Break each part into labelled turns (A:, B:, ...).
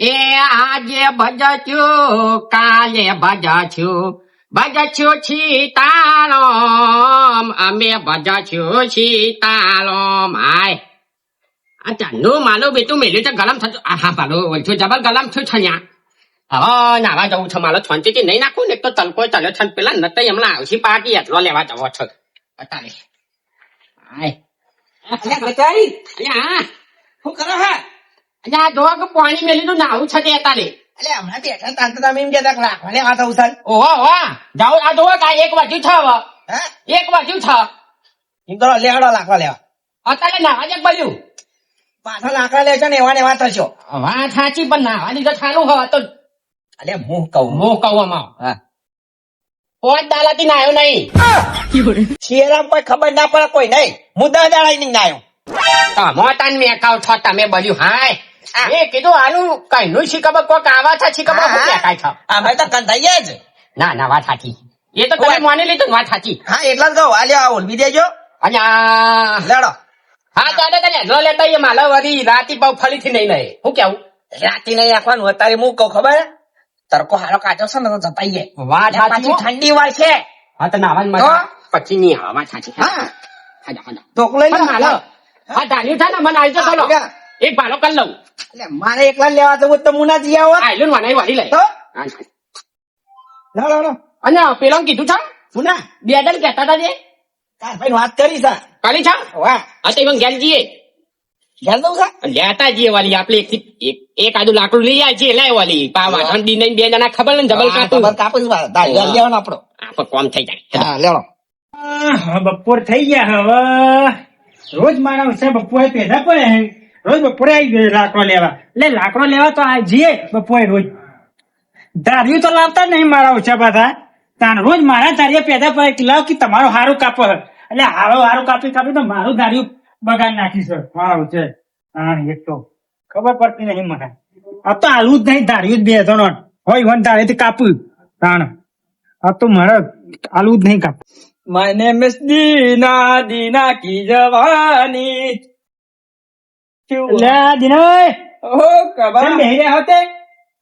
A: એ આજે ભજચ્યું કાલે ભજચ્યું સીતારામ અમે ભજચ્યું સીતારામ હાય અચ્છા નું માનું બેટું મેલ્યું છે ગરમ થતું હા ભાલો ઓછું જબર ગરમ થયું છે ન્યા હવે નાવા જવું છે મારો છંચી નહીં નાખું ને એક તો તલકો ચાલ્યો છે પેલા નતઈ હમણાં આવશે પાર્ટી એટલો લેવા જવો છે અત્યારે હાય
B: શું કરો હા
A: અલ્યા જો કે પાણી મેલીનું નાવું છે તે અત્યારે
B: એટલે હમણાં બેઠા તાન તો તમે એમ કહેતા કે રાખવા લેવા તો ઉસાલ
A: ઓહો વાહ જાઓ આ જોવો કે આ 1 વાગ્યું છે હવે
B: હા
A: 1 વાગ્યું છે
B: એમ કરો લેવાડો રાખવા લેવા
A: અત્યારે નાવા જ બન્યું
B: પાછા લાકડા લેશો ને એવા થશો
A: વાત સાચી પણ નાવાની તો ચાલુ હવે તો
B: અલે હું કહું
A: હું કહું આમાં
B: હા
A: પોત દાલાથી નાયો નહીં
B: શિયાળા કોઈ ખબર ના પડે કોઈ નહીં હું 10 દાડા નહીં નાયો
A: મોટાન મેકાવ છો તમે બન્યું હાય એ કીધું આનું કઈ નું શીખબર કોક આવા છે શીખબર હું મેકાય છો
B: અમે તો કંધાઈએ જ
A: ના વાત સાચી એ તો તમે માની લીધું વાત સાચી
B: હા એટલા જ કહું આલ્યો ઓલવી દેજો
A: અને
B: લેડો
A: હા દાદા તને જો લેતા એ માલા વરી રાતી પાવ ફરીથી નહીં લે હું કેવું
B: રાતી નહીં રાખવાનું અત્યારે હું કહું ખબર તડકો હારો કાચો છે ને તો જતાઈએ
A: વાત
B: પાછી
A: સાચી
B: ઠંડી વાર છે
A: હા તો નાવા મજા પછી નહીં આવે વાત સાચી
B: હા
A: હા
B: ટોક લઈ
A: પણ માલો આ ધાન્યું થાય ને મને આવી તો ચલો એક ભાલો કરી લઉં
B: એટલે મારે એકલા લેવા જવું તો હું ના જઈ આવો
A: આયલું મને વાળી લે
B: તો લેડો
A: અને પેલો કીધું છે
B: પુના
A: બે દલ કહેતા હતા જે
B: તાર ભાઈ વાત કરી છે
A: કરી છે
B: વાહ
A: હા તો એમાં ઘેર જઈએ
B: ઘેર દઉં છે
A: લેતા જઈએ વાલી આપણે એક આદુ લાકડું લઈ આવી છીએ લાય વાલી પાવા ઠંડી નહીં બે જણા ખબર ને જબલ કાપું
B: કાપું ઘેર લેવાનો આપણો
A: આપણે કોમ થઈ જાય
B: હા લેડો
C: બપોર થઈ ગયા હવે રોજ મારા ઉછે બપોરે પેદા પડે રોજ બપોરે આવી ગયો લાકડો લેવા એટલે લાકડો લેવા તો આ જઈએ બપોરે રોજ ધાર્યું તો લાવતા જ નહીં મારા ઓછા પાછા તાન રોજ મારા ધાર્યા પેદા પડે કે લાવ કે તમારું હારું કાપો એટલે હારું કાપી તો મારું ધાર્યું બગાડ નાખી છે મારા છે હા એક તો ખબર પડતી નહીં મને આ તો આલુ જ નહીં ધાર્યું જ બે જણો હોય વન ધારેથી કાપ્યું તાણ આ તો મારે આલુ જ નહીં કાપવું
B: My name is Dina કી જવાની
C: લે દિનોય
B: ઓ કબા
C: કેમ બેહી રહ્યા હોતે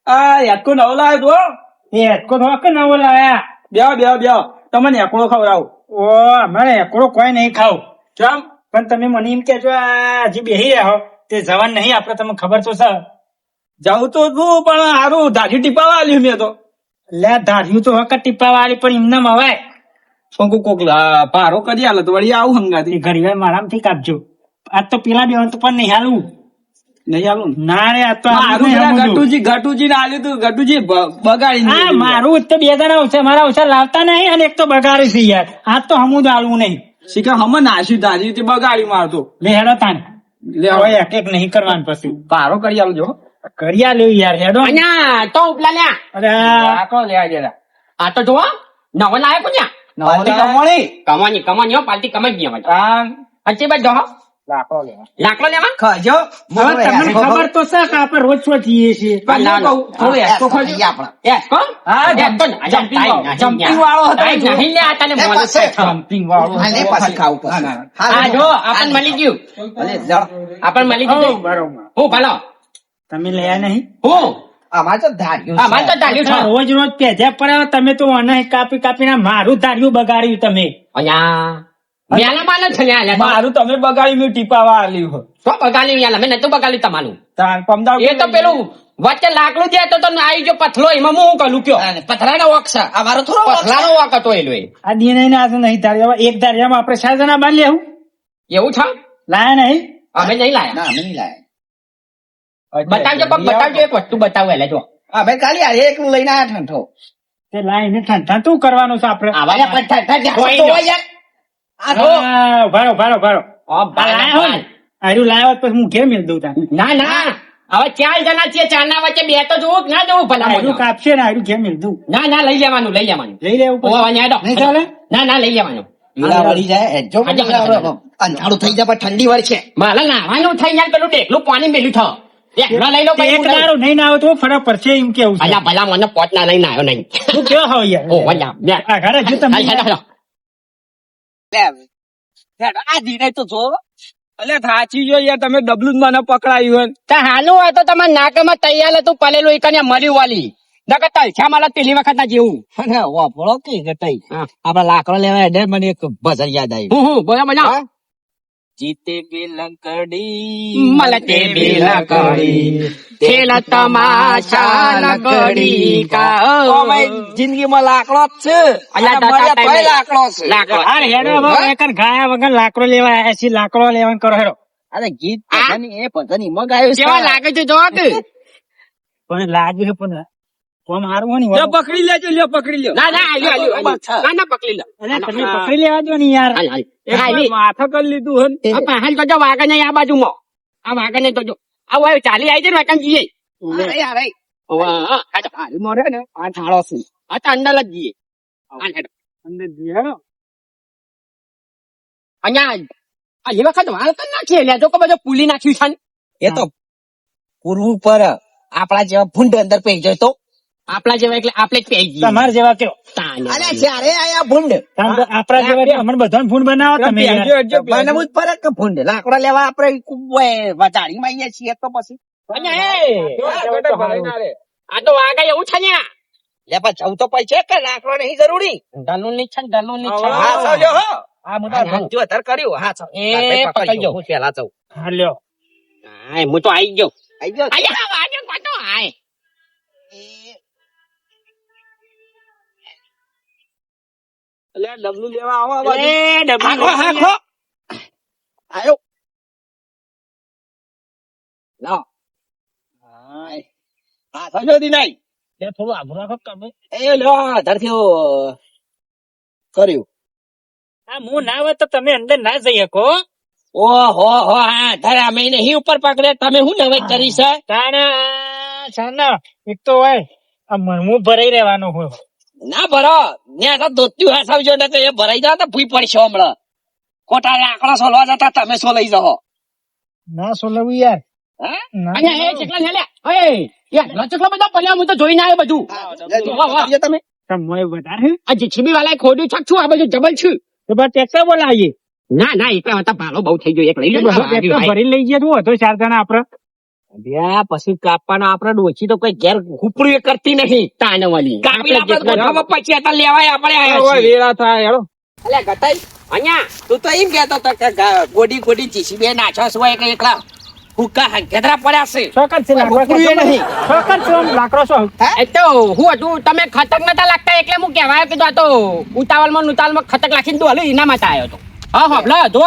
B: આ યાદકો નવો લાવ્યો
C: એ હેતકો થવા કે નવો લાયા
B: બ્યો તમને એકડો ખવડાવું
C: ઓ અમારે એકડો કોઈ નહીં ખાવ
B: કેમ
C: પણ તમે મને એમ કેજો આ હજી બેહી રહ્યા હો તે જવાન નહીં આપડે તમને ખબર તો છે
B: જાઉં તો છું પણ હારું ધાજી ટીપાવા આલ્યું મેં તો
C: લે ધાર્યું તો હક ટીપા વાળી પણ એમને મવાય
B: શંકુ કોક પારો કરી આલે તો વળી આવું હંગાથી
C: ઘડી મારામથી કાપજો આજ તો પેલા બેવાનું તો પણ નહીં હાલું
B: નહીં આવું
C: ના રે આ તો
B: મારું ઘટુજી ને આલ્યું તું ઘટુજી બગાડી
C: હા મારું તો બે જણા ઓછા મારા ઓછા લાવતા નહીં અને એક તો બગાડ્યું છે યાર આ તો હમું જ હાલવું નહીં
B: શીખર હમ નાસ્યું ધાજી તે બગાડી મારતો
C: લે હેડો તાન હવે એક એક નહીં કરવાનું પછી
B: પારો કરી આલજો
C: કર્યા લ્યો યાર હેડો
A: અહીંયા તો ઉપલા લ્યા
C: અરે
B: આકો લેવા જરા
A: આ તો જોવો નવો લાયો કોન્યા કમાની હો પાલતી કમાઈ ગયા અચ્છી બાદ જો લાકડો લેવા
B: ખાજો
C: હવે તમને ખબર તો છે કે આપણે રોજ છો થઈએ છીએ
B: જમ્પિંગ વાળો હતો
A: જમ્પિંગ વાળો આપણને મળી ગયું
C: બરોબર
A: હું ભલો
C: તમે લયા નહીં
A: હું
B: અમારે તો ધાર્યું
A: અમારે તો ધાર્યું છે
C: રોજ રોજ પેધ્યા પડે તમે તો અનાજ કાપીને મારું ધાર્યું બગાડ્યું તમે
A: અહીંયા મેલામાં છે ને
B: મારું તમે બગાડી મેં ટીપાવા આલ્યું
A: શું બગાડ્યું યાર મેં નતું બગાડ્યું તમારું
B: પમદાવ
A: એ તો પેલું વચ્ચે લાકડું છે તો તમે આવી ગયો પથલો એમાં હું કલું કયો
B: પથરાનો વોક છે અમારો થોડો
A: પથલાનો વાક હતો એલો
C: આ દિને ના નહીં ધાર્યા એક ધાર્યામાં આપણે 4 જણા બાંધી લેવું
A: એવું છે
C: લાયા નહીં
A: અમે નહીં લાયા
B: ના અમે નહીં લાયા
A: બતાવજો એક વસ્તુ બતાવો એટલે જો
B: અમે ખાલી આ એક લઈને આયા ઠંઠો
C: તે લાઈને ઠંડા તું કરવાનું છે આપણે ભારો આયરું લાવ્યો પછી હું ઘેર મેળ દઉં તાને
A: ના હવે 4 જણા છે 4 ના વચ્ચે બે તો જોવું ના જોવું ભલા
C: આયરું કાપશે ને આયરું ઘેર મેળ દઉં
A: ના લઈ લેવાનું
C: લઈ લેવું
A: નહીં ચાલે ના લઈ લેવાનું
B: વળી જાય જો અંધારું થઈ જાય પણ ઠંડી વાર છે
A: મારે નાવાનું થઈ જાય પેલું ડેકલું પાણી મેલ્યું થયો લઈ લો
C: એક દારો નહીં ના આવે તો ફરક પડશે એમ કેવું છે
A: અલ્યા ભલા મને પોત ના લઈને આવ્યો નહીં
C: તું કેવો હોવ યાર આ ઘરે જો તમે
B: આ દીને તો જો અલ્યા થાચી જો યાર તમે ડબલું જ મને પકડાયું હોય
A: તો હાલું હોય તો તમારા નાકમાં તૈયાર હતું પલેલું એ કને મર્યું વાલી નકર તલછા માલા પેલી વખત ના જેવું
D: અને વાપરો કે ગટાઈ
A: હા.
D: આપડે લાકડો લેવા એટલે મને એક ભજન યાદ આવ્યું
A: હું બોલા મજા
D: જીતે બી લંકડી
A: મલતે બિલકડી ખેલ તમાશા લકડી કા
B: જિંદગીમાં લાકડો જ છે
A: અલ્યા
B: અને
A: દાદા
B: મર્યા તોય
A: ટાઈમે.
B: લાકડો છે
A: લાકડો.
C: અરે હેડો હવે એકન ગાયા વગર લાકડો લેવા આવ્યા છીએ લાકડો લેવાનું કરો હેડો
D: અરે ગીત
A: આ?
D: ભજન એ ભજન એમાં ગાયું છે
A: કેવા લાગે છે જો કે
C: પણ લાગ્યું છે પણ કોમ હારું હોય ને
B: લ્યો પકડી લેજો લ્યો પકડી લ્યો
A: ના ના આલ્યો આલ્યો આલ્યો. ના ના પકડી લો
C: અલ્યા તમે પકડી લેવા દો ને યાર
A: હાલ હાલ
B: એક
A: હાલ
B: વાર માથા કરી લીધું હે
A: આ હાલ તો જો વાગન આ બાજુમાં આ વાગન તો જો આ વાય ચાલી આવી છે ને વાગન જીએ
B: અરે અરે
A: વાહ આ તો હાલ મોરે ને આ થાળો છે આ તો અંડલ જ જીએ આ હેડો
C: અંદર જઈ હેડો
A: અહીંયા આ એ વખત વાળ કર નાખીએ લ્યા જો કે બધો પુલી નાખ્યું છે ને.
D: એ તો પૂરવું પર આપડા જેવા ભૂંડ અંદર પઈ જાય તો
A: આપણા જેવા એટલે આપણે જ પહેરી જઈએ
C: તમારે જેવા કેવો
A: તાને.
D: અરે જ્યારે આયા ભૂંડ
C: આપણા જેવા એટલે અમને બધાને ફોન બનાવો તમે યાર.
B: પહેરજો, પહેરજો, પહેરજો.
D: બનાવવું જ પડે કે ભૂંડ લાકડો લેવા આપડે વચાડી માં આવીએ છીએ તો પછી
A: અહીંયા એ,
B: આ ગટે ભરાઈ ના રે.
A: આ તો વાગે એવું છે ને
D: લે પણ જવું તો પૈસે કે લાકડો નહીં જરૂરી
A: ડલું ની છે ને ડલું ની છે
B: હા સાવજો હો
D: હા હું તો રંજો અત્યારે કર્યું હા ચાલ.
A: એ
D: ભાઈ
A: પકડજો.
D: હું પેલા જઉં
C: હા લ્યો
A: હાય હું તો આવી ગયો
D: આઈ ગયો
A: અહીંયા વાગે પાછો હાય
B: અલ્યા ડબલું લેવા આવો આ બાજુ.
A: એ ડબ્બી
B: હાંકો, હાંકો.
D: આયો લાવ
B: હા સાવજો દિનાઈ
C: લે થોડું આઘું રાખો તમે
D: એ લ્યો ધરથી કર્યું
C: હા હું ના હોય તો તમે અંદર ના જઈ શકો
D: ઓહો હો હા ધરે અમે નહીં ઉપર પકડે તમે શું નવાઈ કરી છે
C: તાણા એક તો હોય આ મરમું ભરાઈ રહેવાનું હોય
D: ના ભરો ત્યાં તો દોત્યું હસાવજો ને તો એ ભરાઈ જાવ તો ભૂઈ પડશે હમણાં ખોટા લાકડા સોલવા જતા તમે સો લઈ જાઓ
C: ના સોલવું યાર
D: હા
C: ના.
A: અહીંયા એ ચકલા ને લે ઓય યાર ચકલા બધા પડ્યા હું તો જોઈને આવ્યો બધું વાહ, વાહ.
D: તમે
C: તમે વધારે
A: આ જીસીબી વાળાએ ખોડ્યું છક છું આ બધું જબલ છું
C: તો બસ ટ્રેક્ટર બોલાવીએ
A: ના ના એકલા હતા ભાલો બહુ થઈ ગયો એક લઈ લો
C: ટ્રેક્ટર ભરી લઈ ગયા તું હતો 4 જણા આપડે
D: અલ્યા પછી કાપવાનો આપડે ડોચી તો કઈ ઘેર
A: ઉપડી એ કરતી નહીં તાને વાલી
D: કાપી
A: આપણે
D: આપણે
A: જેટલા-
D: ગોઠવવા પછી आता લેવાય આપણે આયા
B: ઓય,
D: છીએ.
B: વેળા થાય હેડો
A: અલ્યા ગતાઈ અહીંયા
D: તું તો એમ કહેતો હતો કે ગોડી ગોડી જીસીબી નાચો હોય કે એકલા હુક્કા હંકેદરા પડ્યા છે
C: શોકત છે લાકડો
D: ઉપડ્યું એ નહીં.
C: શોકત છે આમ લાકડો શો
A: એ તો હું હતું તમે ખતક નતા લાગતા એટલે હું કહેવાય કીધું આ તો ઉતાવળમાં ખતક લાખીને દોહલું એના માટે આવ્યો તો હા હોભલા જો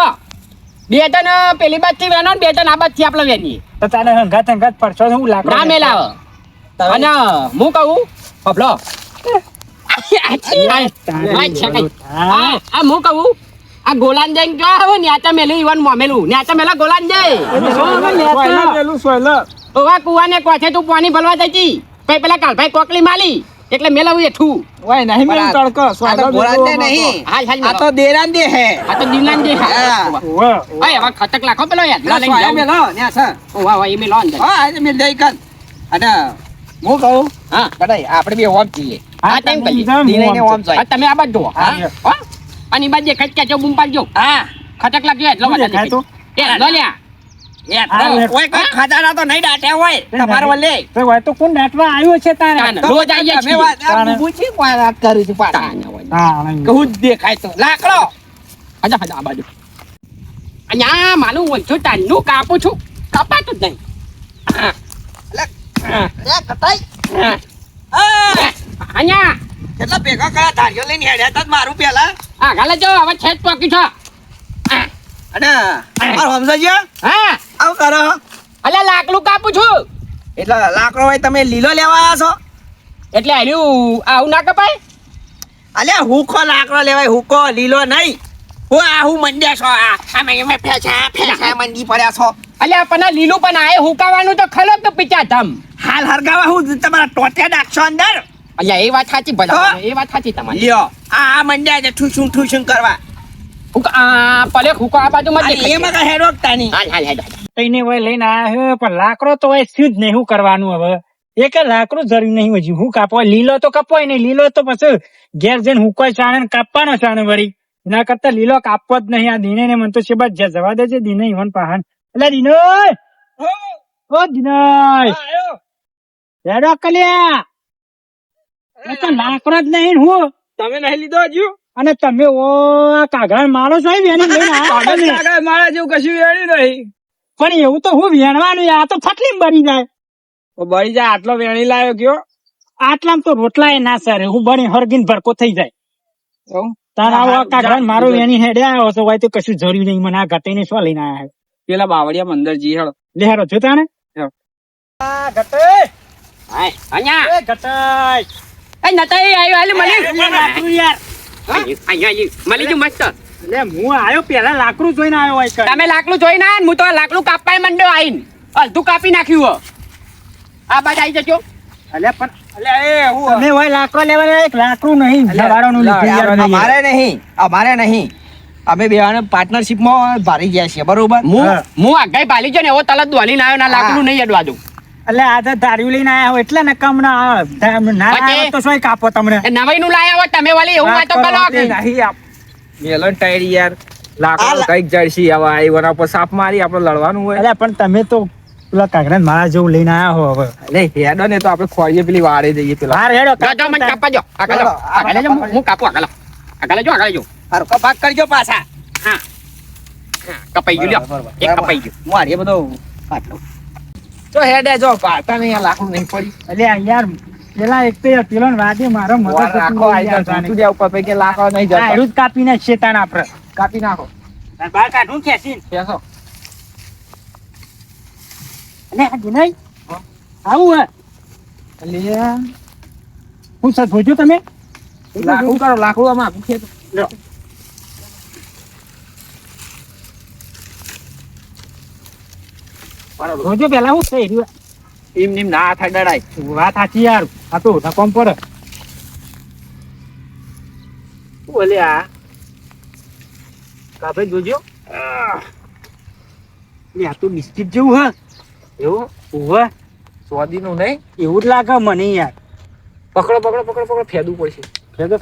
A: બે જણ પેલી બાદ થી વેનો ને બે જણ આ બાદ થી આપણે વેનીએ
C: તો તારે હંગાત હંગાત પડશો તો હું લાકડો
A: ના મેલાવ અને હું કહું હોભલો આ હું કહું આ ગોલાન જઈને ગયો હવે ન્યાચા મેલું ઈવન મોમેલું ન્યાચા મેલા ગોલાન જઈ
B: સોયલા પેલું સોયલા.
A: ઓવા કુવાને કોઠે તું પાણી ભરવા જતી પછી પેલા કાલભાઈ કોકલી માલી એટલે મેલાવું એઠું
B: ઓય, નહીં મેલું તડકો
D: આ તો
B: સોયલા
D: ગોળાને
B: જેવો
D: નહીં
A: હાલ હાલ
D: આ તો દેરાન દે હે
A: આ તો દિલાન દે
D: હા.
C: વાહ
A: ઓય હવે ખતક લાખો પેલો યાર
D: પેલા
A: લઈને
D: સોયા
A: જાઉં.
D: મેલો ન્યા છે
A: ઓવા ઓવા એ મેલો અંદર
D: હા આજે મેલ દઈ કર અને હું કહું
A: હા
D: કદાઈ આપણે બે હોમ છીએ
A: હા તેમ કરીએ
D: દિનેને હોમ
A: આ
D: જાય
A: તમે આ બાજુ જુઓ
D: હા.
A: હો અને ઈ બાજુ દેખાય કે બૂમ પાડજો
D: હા
A: ખતક લાગ્યો એટલો
C: શું
A: બધા
C: દેખાય તો?
A: એ લો લ્યા
D: એ
C: હા, લે.
D: કોઈ કોઈ ખજાના તો નહીં દાટ્યા હોય તમારે વલ્લે
C: તો હોય તો કોણ નાટવા આવ્યો છે તારે
A: તાને. રોજ આવીએ
D: તમે
A: છીએ.
D: વાત આ બુબુચી કોઈ વાત કરી તું પાછા
A: તાને હોય.
C: હા
D: કહું જ દેખાય તો લાકડો
A: આજા આજા આ બાજુ અહીંયા માનું હોય છું તાનું કાપું છું કપાતું જ નહીં
D: લે કતાઈ
A: હા.
D: આ
A: અહીંયા
D: કેટલા ભેગા કયા ધાર્યો લઈને હેડ્યા તા મારું પેલા
A: આ ગાલે જો હવે છેદ પાકી છે હા.
D: અને મારું સમજાજો
A: હા
D: આવ કરો
A: અલ્યા લાકડું કાપું છું
D: એટલે લાકડો હોય તમે લીલો લેવા આવ્યા છો
A: એટલે હાલ્યું આવું ના કપાય
D: અલ્યા હુકો લાકડો લેવાય હુકો લીલો નહીં હું આ હું મંડ્યા છો આ મેં ફેંચા મંડી પડ્યા છો
A: અલ્યા પણ આ લીલું પણ આ હુકાવાનું તો ખરો કે પીચા ધમ
D: હાલ હરગાવા હું તમારા ટોટિયા નાખશો અંદર
A: અલ્યા એ વાત સાચી ભલા
D: હા.
A: એ વાત સાચી તમારી
D: લ્યો આ મંડ્યા છે ઠુસું કરવા
A: આ પલે હુકો આ બાજુમાં
D: અને
A: દેખાય
D: એમાં કઈ હેડોકતા નહીં
A: હાલ હાલ હાલ
C: એને હોય લઈને આવ્યો પણ લાકડો તો હોય શું જ નહીં શું કરવાનું હવે એક લાકડું જરૂર નહીં હજી હું કાપવા લીલો તો કપાય નહીં લીલો તો પછી ઘેર જઈને હુકોય ચાણે ને કાપવાનો ચાણે વળી એના કરતા લીલો કાપવો જ નહીં. આ દિને ને મને તો છે બસ જવા દે છે દિને ઈવન પહાણ. એટલે દિનો ઓ દિનો રેડો કલ્યા એ તો લાકડો જ નહીં હું
B: તમે નહીં લીધો હજુ
C: અને તમે ઓ કાગળ મારો છો વેણી લઈને આયા તમે.
B: કાગળ મારા જેવું કશું વેણ્યું નહીં.
C: પણ એવું તો હું વેણવાનું આ તો ફટલી બની જાય.
B: બળી જાય આટલો વેણી લાવ્યો કયો
C: આટલામાં તો રોટલા ના સરે હું બની હરગીન ભરકો થઈ જાય.
B: એવું?
C: તારા આવો કાગળ મારો વેણી હેડે આવ્યો છો હોય તો કશું જરૂરી નહીં. મને આ ઘટીને શું લઈને આયા
B: પેલા બાવળિયા અંદર જી હેડો
C: લેહારો જોતા ને ઘટાઈ
A: હાય અહીંયા
C: એ ઘટાઈ
A: એ નતાઈ આવ્યો હાલે મળી
C: લાકડું યાર
A: અહીંયા મળી ગયું મસ્ત.
C: એટલે હું આયો પેલા લાકડું જોઈને આવ્યો હોય કર.
A: તમે લાકડું જોઈ ના હું તો લાકડું કાપવા માંડ્યો આઈને અડધું કાપી નાખ્યું હો. આ બાજુ આવી જજો.
C: અલ્યા પણ
B: એટલે એ હું
C: તમે હોય લાકડો લેવા એક લાકડું નહીં જવાડોનું લીધું યાર.
D: અમારે નહીં અમે બે પાર્ટનરશિપ માં ભારી ગયા છીએ બરોબર.
A: હું આગાઈ પાલી ગયો ને એવો તલત દોલીને આવ્યો ના લાકડું નહીં અડવા દઉં.
C: એટલે આ તો ધાર્યું લઈને આયા હોય એટલે ને કમ ના ના આવ્યો તો શું કાપો તમને.
A: એ નવાઈનું લાયા હો તમે વાલી એવું વાતો કરો કે
B: મેલન ટાયરી યાર લાકડું કઈક જડસી હવે આઈવના પર સાપ મારી આપણે લડવાનું હોય.
C: અલ્યા પણ તમે તો પેલા કાગડા મારા જેવું લઈને આયા હો હવે.
B: એટલે હેડો ને તો આપણે ખોરીએ પેલી વાડે જઈએ પેલા.
C: હાર હેડો
A: જો મને કાપવા જો આગળ જો હું કાપું આગળ જો
D: હરકો ભાગ કરજો પાછા.
A: હા કપાઈ ગયું લ્યો એક કપાઈ ગયું.
D: મારી બધો પાટલો
B: તો હેડે જો પાટા ને લાકડું નહીં પડી.
C: અલ્યા યાર પેલા એક તો પેલો ને વાદી મારો મગજ
B: રાખો આઈ જાય તૂટી જાય ઉપર પૈકી લાકડો નહીં જતો.
C: આયરું જ કાપી ને શેતાન આપડે
B: કાપી નાખો
C: બહાર કાઢું ખેંચીને.
B: બેસો.
C: અને આ જુનાઈ આવું હે
B: એટલે
C: હું સર જોજો તમે
B: લાકડું કરો લાકડું આમાં આપી ખેંચો.
C: લો. જોજો પેલા હું થઈ રહ્યું.
B: એમ નેમ ના થાય ડરાય.
C: વાત સાચી યાર આ તો ધક્કોમ પડે.
B: બોલે આ કાપે જોજો.
C: લે આ તો બિસ્કિટ જેવું હે
B: એવું
C: ઓવે
B: સ્વાદીનું નહીં.
C: એવું જ લાગે મને યાર.
B: પકડો ફેદવું પડશે.
C: ફેદો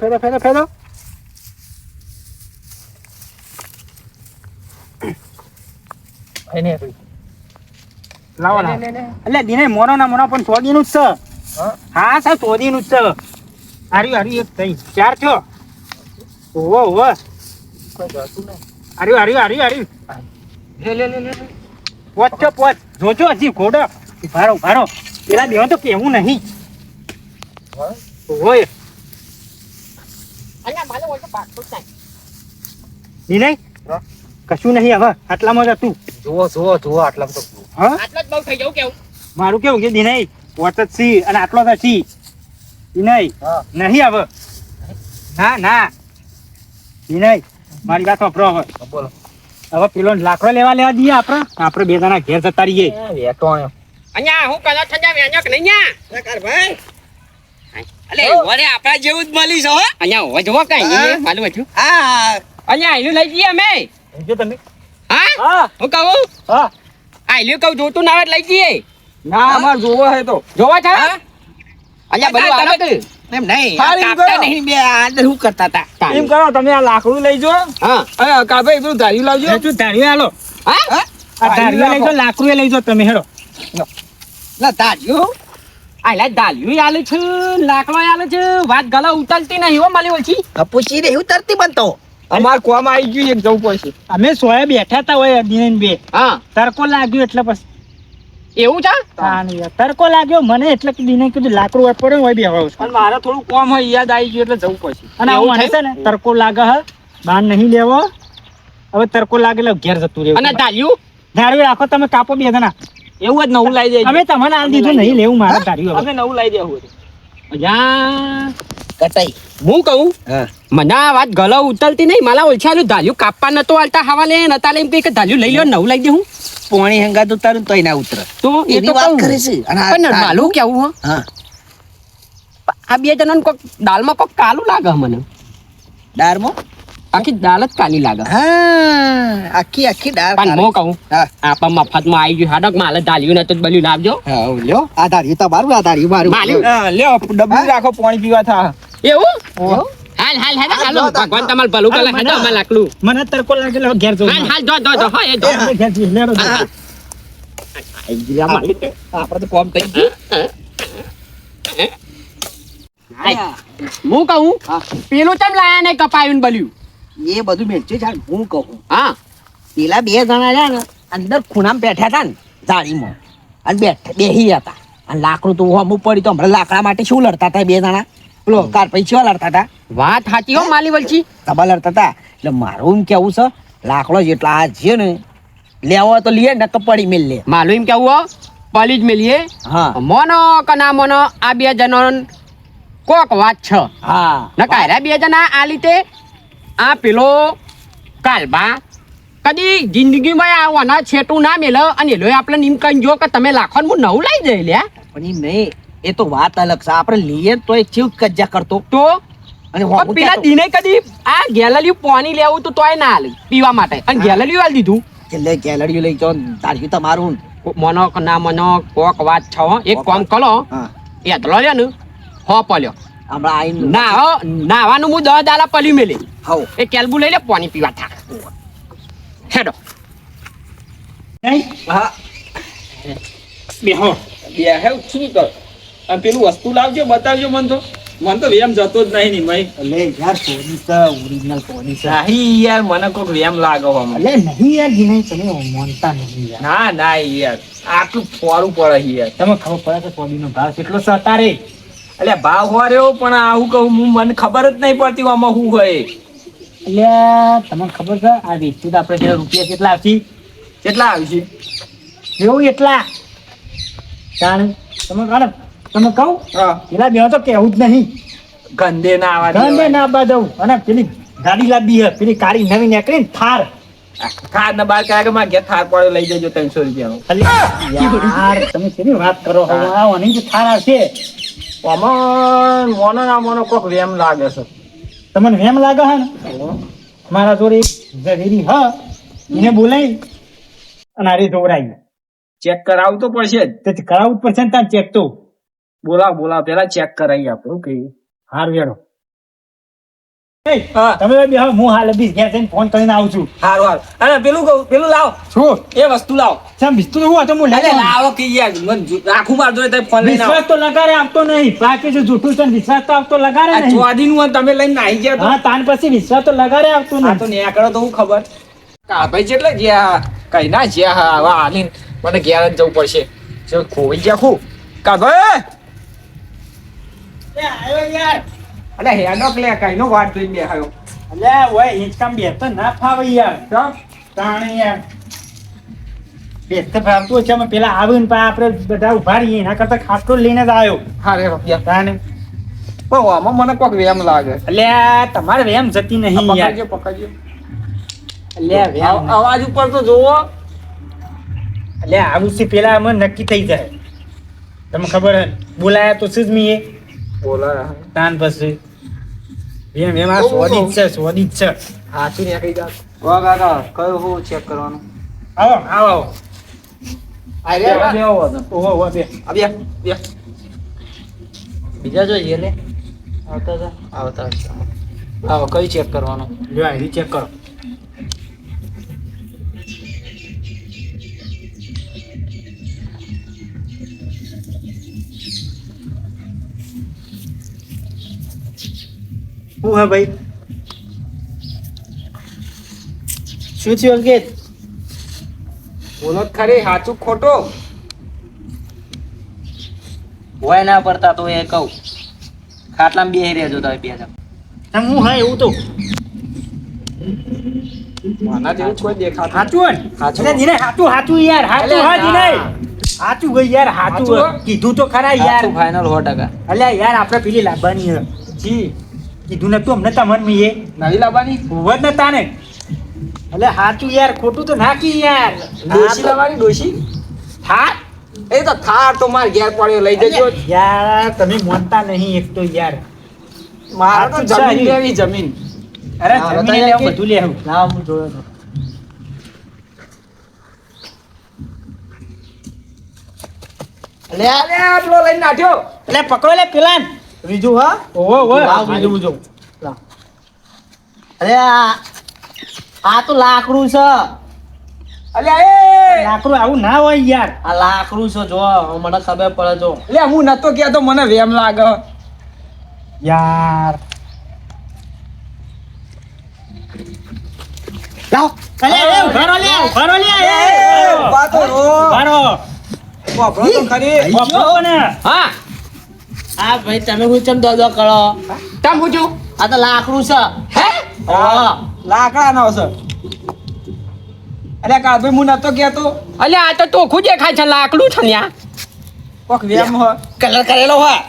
B: એને
C: લાવો ના એટલે દિને મોનો ના મોનો પણ સોદીનું જ છે. હા સર સોદીનું જ છે. હારી એક થઈ ચાર થયો. ઓવો હારી
B: લે.
C: પોચ છો પોચ જોજો હજી ઘોડો ભારો પેલા બેવા તો કેવું નહીં. ઓય
A: અહીંયા માલો હોય તો પાકતો જ
C: દિને કશું નહીં હવે આટલામાં જ હતું.
B: જુઓ આટલામાં તો
C: હા
A: આટલો જ બહુ થઈ જવું કેવું.
C: મારું કેવું કે દિને પોચ જ સી અને આટલો તો સી દિને
B: હા.
C: નહીં હવે ના દિને મારી વાત વાપરો હવે.
B: બોલો.
C: હવે પેલો લાકડો લેવા દઈએ આપણે બે જણા ઘેર જતા રહીએ.
B: વેટો આયો.
A: અહીંયા હું કલર થજા વેણ્યો કે નહીં ન્યા
D: ભાઈ
A: અલે
D: વરે આપણા જેવું જ મળી છે હો.
A: અહીંયા હોવા જોવો કઈ માલુમ હતું
D: આ
A: અહીંયા આઈલું લઈ જઈએ અમે.
C: જો તમે
A: હા
C: હા
A: હું કહું
C: હા
A: આઈલું કહું જોતું ના આવે તો લઈ જઈએ.
B: ના અમાર જોવો હે તો
A: જોવા છે અહીંયા બધું
D: તમે-
A: આવે
D: એમ નહીં
B: હારી
D: કાપતા
B: ગયો.
D: નહીં બે અંદર શું કરતા હતા.
B: એમ કરો તમે આ લાકડું લઈ જો.
A: હા
B: અને કાભાઈ પેલું ધાર્યું લાવજો.
C: તું ધાર્યું હાલો
A: હા
C: આ ધાર્યું લઈ જાઓ લાકડું લઈ જાઓ તમે હેડો.
D: ના તાજ્યો
A: આલા દાલ્યું આલે છે લાકડો આલે છે વાત ગલા ઉતરતી નહીં હો માલી ઓછી.
D: પૂછી રહી તરતી બનતો.
B: અમાર કોમ આવી ગયું એક જવું પડશે.
C: અમે સોયા બેઠા હતા હોય દિનેન બે
A: હા
C: તડકો લાગ્યો એટલે પછી
A: એવું છે
C: હા નહીં યાર. તડકો લાગ્યો મને એટલે કે દિને કીધું લાકડું હોય પડે હોય બેહવા છું.
B: અને મારે થોડું કોમ હોય યાદ આવી ગયું એટલે જવું પડશે.
C: અને
A: એવું
C: આવું મને
A: થયું?
C: છે ને તડકો લાગે હે બાર નહીં લેવો હવે તડકો લાગે એટલે ઘેર જતું રહેવું.
A: અને દાલ્યું
C: ધાર્યું રાખો તમે કાપો બે જણા.
B: એવું જ નવું લાવી દેજો.
C: અમે તમને આ દીધું નહીં લેવું મારે ધાર્યું હવે.
B: અમે નવું લાવી દેવું.
A: અહીંયા
D: કટાઈ
A: હું કહું
D: હા
A: મને આ વાત ગલા ઉતરતી નહીં માલા ઓછાલું દાલ્યું કાપવા નતો આલતા હવા લે નતા લે એમ કે દાલ્યું લઈ લ્યો નવું લઈ દે હું
D: પોણી હંગાત ઉતારું તોય ના ઉતરે.
A: તો એ
D: એની
A: તો
D: વાત
A: કહું
D: કરે છે. અને આ
A: પણ માલું કેવું હો
D: હા
A: આ બે જણાને કોક દાલમાં કોક કાલું લાગે મને
D: દાળમાં
A: આખી દાલ જ કાલી લાગે
D: હા આખી દાળ
A: પણ હું કહું
D: હા
A: આપા મફતમાં આવી ગયું હાડક માલે દાલ્યું ને તો બલ્યું લાવજો
D: હા લ્યો આ ધાર્યું તમારું આ ધાર્યું મારું
A: માલ્યું.
B: હા, લ્યો ડબ્બુ રાખો પાણી પીવા થા.
A: એવું હા હાલ હાલો ભગવાન તમારું ભલું કરે હેડો અમાર લાકડું
C: મને તડકો લાગેલો ઘેર જવું
A: હાલ જો હો એ જો
C: આપણે ઘેર જઈએ લેડો
B: આપણે તો કોમ થઈ ગયું
A: હું કહું પેલું ચમ લાયા ને કપાયું બલ્યું
D: એ બધું મેળશે ચાલ હું કહું
A: હા
D: પેલા 2 જણા રહ્યા ને અંદર ખૂણામાં બેઠા હતા ને જાળીમાં અને બેહી હતા અને લાકડું તો હમું પડી તો હમણાં લાકડા માટે શું લડતા હતા 2 જણા પેલો કાર પૈસા લડતા હતા
A: વાત સાચી હો માલી વલચી
D: તબા લડતા હતા એટલે મારું એમ કેવું છે લાકડો જેટલા આ છે ને લેવો હોય તો લઈએ ને પડી મેલ લે
A: માલું એમ કેવું હો પલી જ મેલીએ
D: હા
A: મોનો કે ના મોનો આ 2 જણો કોક વાત છે
D: હા
A: ન કાયરા 2 જણા આ લીતે આ પેલો કાલબા કદી જિંદગીમાં આવવાના છેટું ના મેલ અને એલો આપણે એમ કહી જો કે તમે લાખો હું નવું લઈ જઈ લ્યા
D: પણ એમ નહીં એ તો વાત અલગ છે આપણે લઈએ તો એ ચીવ કજ્જા કરતો
A: તો
D: અને
A: પણ પેલા દિને કદી આ ગેલરીયું પાણી લેવું તો તોય ના આલે પીવા માટે અને ગેલરીયું આલી દીધું
D: છેલ્લે ગેલરીઓ લઈ જાઓ તાર્યું તમારું
A: મનો કે ના મનો કોક વાત છે હો. એક કામ કરો
D: હા
A: એ તલો લ્યો ને હો પલ્યો
D: હમણાં આવીને
A: ના હો નાવાનું હું 10 દાલા પલી મેલે
D: હવ
A: એ કેલ્બુ લઈ લે પાણી પીવા થા હેડો
C: નહીં
B: હા
C: બેહો
B: બે હે શું કર અને પેલું વસ્તુ લાવજો બતાવજો મને તો વેમ જતો જ નહીં ની મય
C: એટલે યાર પોલીસ ઓરિજિનલ પોલીસ
B: નહીં યાર મને કોક વેમ લાગે હમ
C: એટલે નહીં યાર જીને તમે માનતા નહીં યાર
B: ના યાર આટલું ફોરું પડે યાર
C: તમે ખબર પડે કે પોલીસ નો ભાવ કેટલો છે તારે
B: એટલે ભાવ હોર્યો પણ આવું કહું મને ખબર જ નહીં પડતી આમાં શું હોય
C: એટલે તમને ખબર છે આ વેચતું આપણે જે રૂપિયા કેટલા આવશે
B: કેટલા આવશે
C: એવું એટલા જાણ તમે કાઢો તમે કહું
B: હા
C: પેલા બે તો કેવું જ નહીં
B: ગંદે ના આવા
C: ગંદે ના બાદવ અને પેલી ગાડી લાવી હે પેલી કાળી નવી નીકળી ને થાર
B: થાર ના બાર કાગે માં ઘેર થાર પડે લઈ જજો 300 રૂપિયાનો
C: યાર તમે કેની વાત કરો હવે આ નહીં તો થાર આવશે
B: આમાં મોનો ના મોનો કોક વેમ લાગે છે
C: તમને વેમ લાગે હે ને મારા જોડે એક ઝવેરી હ એને બોલાવી અને આરે દોરાઈ
B: ચેક કરાવવું તો પડશે જ
C: તે કરાવવું જ પડશે ને તાર ચેક તો
B: બોલાવ પેલા ચેક કરાવી આપણે કે
C: હાર વેડો
B: હા.
C: તમે બે હું હાલ બીજ ઘેર જઈને ફોન કરીને આવું છું
B: હારું અને પેલું કહું પેલું લાવ
C: શું
B: એ વસ્તુ લાવ
C: સમ વિસ્તું હું હતો હું લઈ
B: અરે
C: આવું.
B: લાવો કે યાર મને રાખું માર જોડે તમે ફોન લઈને આવો
C: વિશ્વાસ તો લગાડે આપતો નહીં બાકી જો જૂઠું છે ને વિશ્વાસ તો આપતો લગાડે
B: આ
C: નહીં
B: ચોદીનું તમે લઈને નાહી ગયા
C: હા તાન પછી વિશ્વાસ તો લગાડે આપતો
B: તો આ તો
C: નહીં
B: નેકળો તો હું ખબર કા ભાઈ જેટલે ગયા કઈ ના જ્યાં હા હવે આલીન મને ઘેર જ જવું પડશે જો ખોઈ ગયા ખું કા ભાઈ
C: આવ્યો યાર
B: અલે હેડો લે કઈ નો વાટ જોઈને બેહાયો
C: અલે ઓય હિંચકામ બેસતો ના ફાવે યાર તાણે યાર બેસતો ફાવતું છે અમે પેલા આવીને પા આપણે બધા ઉભા રહીએ એના કરતા ખાટલો લઈને જ આવ્યો
B: હા રે રૂપિયા
C: તાણે
B: પણ આમાં મને કોક વેમ લાગે
C: એટલે તમારે વેમ જતી નહીં યાર
B: પકડજો
C: એટલે વેમ
B: અવાજ ઉપર તો જોવો
C: એટલે આવું છે પેલા અમે નક્કી થઈ જાય તમને ખબર હે બોલાયા તો છે જ મીએ
B: બોલા
C: તાન પછી વેમ વેમ આ સ્વાદિત છે
B: હાચું ને કઈ જા વાહ કાકા કયો હું ચેક કરવાનું
C: આવો આવો
B: આ રે લેવો હતો
C: ઓહો ઓહો બે
B: અબિયા બે
C: બીજા જોઈએ લે
B: આવતા આવો કઈ ચેક કરવાનું
C: લ્યો આ ચેક કરો હું હે ભાઈ શું થયું અંકિત
B: બોલો જ ખરી સાચું ખોટો
E: હોય ના પડતા તો એ કહું ખાટલામાં બેહી રહેજો તમે બે જણ
C: એમ હું હે એવું તો
B: માના જેવું કોઈ દેખાતું
C: સાચું હે
B: સાચું.
C: એટલે જીને સાચું યાર સાચું
B: અલે
C: હા જીને
B: ના.
C: સાચું ગઈ યાર સાચું
B: સાચું હે?
C: કીધું તો ખરા યાર
E: ફાઇનલ 100%.
C: અલ્યા યાર આપણે પેલી લાવવાની હે
B: જી
C: કીધું નતું અમને તમને મીએ
B: નવી લાવવાની
C: ઉભત ન તાને એટલે સાચું યાર ખોટું તો નાખી યાર
B: ડોશી લાવવાની ડોશી
C: હા
B: એ તો થાર તો માર ઘેર પડ્યો લઈ જજો
C: યાર તમે માનતા નહીં એક તો યાર
B: મારે તો
C: સાચું છે.
B: જમીન લેવી જમીન
C: અરે
B: હા,
C: જમીને
B: બતાવી
C: લેવું
B: કે?
C: બધું લેવું લાવ હું જોયો તો
B: લે લે આટલો લઈને નાખ્યો
C: એટલે પકડો લે પેલા
B: બીજું હા
C: ઓહો ઓહો
B: લાવ બીજું બીજું
D: અરે આ તો લાકડું છે.
B: અલ્યા એ
C: લાકડું આવું ના હોય યાર.
D: આ લાકડું છે જો મને ખબર પડે જો.
B: લે હું નતો કહેતો મને વેમ લાગે.
C: યાર
D: લાવ
C: અલે એ ઉભારો લે ઉભારો લે એ
B: વાતો રો
C: ઉભારો
B: વાપરો તો ખરી.
C: ઉભારો ને
A: હા
D: આ ભાઈ તમે હું ચમ દો કરો.
A: તમ પૂછું
D: આ તો લાકડું છે.
A: હે
D: હા
B: લાકડાનો છે. અલ્યા કાભાઈ હું નતો કહેતો
A: અલ્યા આ તો ટોખું દેખાય છે લાકડું છે ને આ.
B: કોક વેમ હો.
D: કલર કરેલો હોય.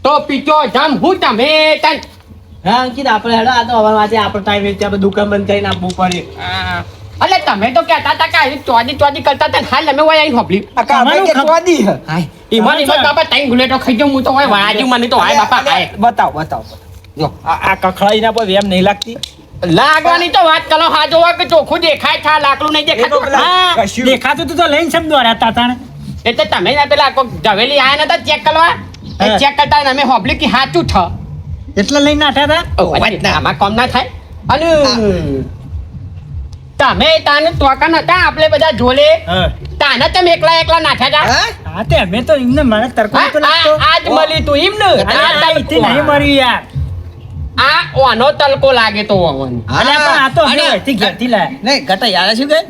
A: તો પીચો જમ હું તમે તન
D: હા અંકિત આપણે હેડો આ તો હવે વાંચે આપણો ટાઈમ વેચે આપણે દુકાન બંધ કરીને આપવું પડે.
A: અલે તમે તો કહેતા હતા કે આવી ચોદી કરતા હતા હાલ અમે વયા આવીને હોપલી
B: આ કાભાઈ કે ચોદી હે.
A: ઈમાન બાપા ટાઈમ ગુલેટો ખાઈ જાઉં હું તો હોય વાજુ મને તો હાય બાપા હાય
B: બતાવ બતાવ જો આ કખડાઈના પર વેમ નહીં લાગતી.
A: લાગવાની તો વાત કરો હા જોવા કે ચોખ્ખું દેખાય છે આ લાકડું નહીં
B: એ તો
A: દેખાતું
B: પેલા
A: હા
B: કશું
C: દેખાતું તું તો લઈને શબ્દ દોરાતા તાણે.
A: એટલે તમે ના પેલા કોક ઝવેલી આયા નતા ચેક કરવા
C: હા.
A: ચેક કરતા ને અમે હોપલી કે સાચું છે
C: એટલે લઈને નાઠ્યા હતા.
A: આમાં કોમ ના થાય અને તમે તાને તોકા નતા આપણે બધા જોડે
C: હા
A: તાને તમે એકલા નાખ્યા હતા
C: હા તે અમે તો એમને મને તરકો
A: હા,
C: તો લાગતો.
A: આજ મળી તું એમ ને
C: આ અહીંથી નહીં મળ્યું યાર.
A: આ ઓનો તલકો લાગે તો ઓનો.
C: અલ્યા પણ આ તો અમે અહીંથી ઘેરથી લાયા.
D: નહીં ઘટા યાર શું કે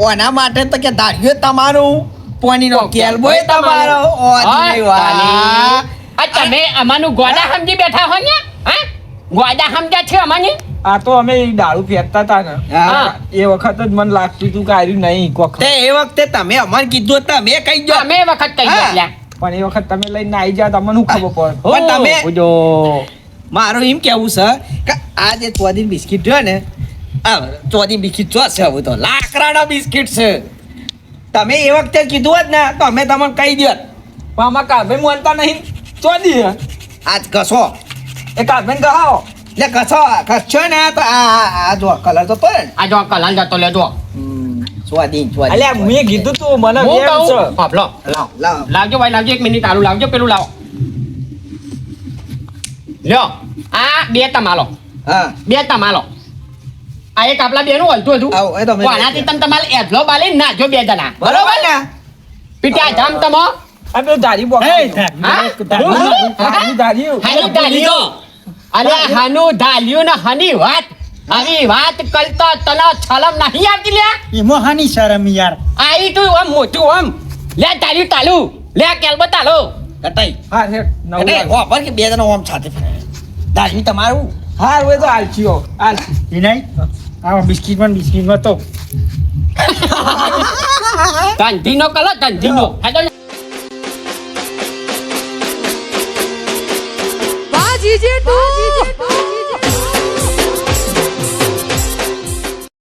D: ઓના માટે તો કે ધાર્યો તમારું પોનીનો કેલબોય તમારો ઓની વાહ.
A: આ તમે અમારું ગોડા સમજી બેઠા હો ને હા ગોડા સમજ્યા છે અમાની
B: આ તો અમે દારૂ ફેંકતા હતા ને
A: હા.
B: એ વખત જ મને લાગતું હતું કે આર્યું નહીં કોક.
D: તે એ વખતે તમે અમાર કીધું તમે કઈ જો
A: અમે વખત કહી
D: હા.
A: ગયા
B: પણ એ વખત તમે લઈને આવી જાત અમને શું ખબર પડે.
D: પણ તમે
A: જો
D: મારું એમ કેવું છે કે આ જે ચોદી બિસ્કિટ રહ્યો ને આ ચોદી બિસ્કિટ ચો છે હવે તો લાકડાના બિસ્કિટ છે તમે એ વખતે કીધું હોત ને તો અમે તમને કહી દોત
B: પણ આમાં કાભાઈ માનતા નહીં ચોદી હે.
D: આજ કશો
B: એ કાભાઈને કહાવો.
D: એટલે કશો ને તો આ જો કલર તો પડે ને
A: આ જો કલાન જતો લેજો
D: ચોદી
B: અલ્યા મેં કીધું તું મને
A: હું
B: વેમ છે.
A: કહું હાપલો
D: લાવ
A: લાવજો ભાઈ લાવજો 1 મિનિટ આલું લાવજો પેલું લાવો લ્યો આ બે તમાલો
D: હા
A: બે તમાલો આ એક આપલા બેનું હલતું હતું
D: આવો, એ તો મેં
A: આનાથી તમે તમારે એધલો બાલી નાખજો બે જણા
D: બરોબર ને
A: પીટ્યા જામ તમો
B: આ પેલું ધારી બોક.
C: એ ધાર.
A: હા?
B: હાનું ધાર્યું.
A: હાનું ધાલ્યું અરે હાનું ધાલ્યું ને હની વાત આવી વાત કરતો તને છલમ નહીં આવતી લે
C: એમાં હાની શરમ યાર.
A: આઈ તું આમ મોટું આમ લે તાલ્યું તાલુ લે કેલબો તાલો
D: કટાઈ
B: હા હેઠ નવ
D: કટાઈ
B: લાખ.
D: ઓ પર કે બે જણા ઓમ સાથે દાજમી તમારું
B: હા હવે તો આલચીઓ આલચી.
C: એ નહીં આ બિસ્કિટમાં તો
A: ધંધીનો કલો ધંધીનો હેડો
F: Bajije tu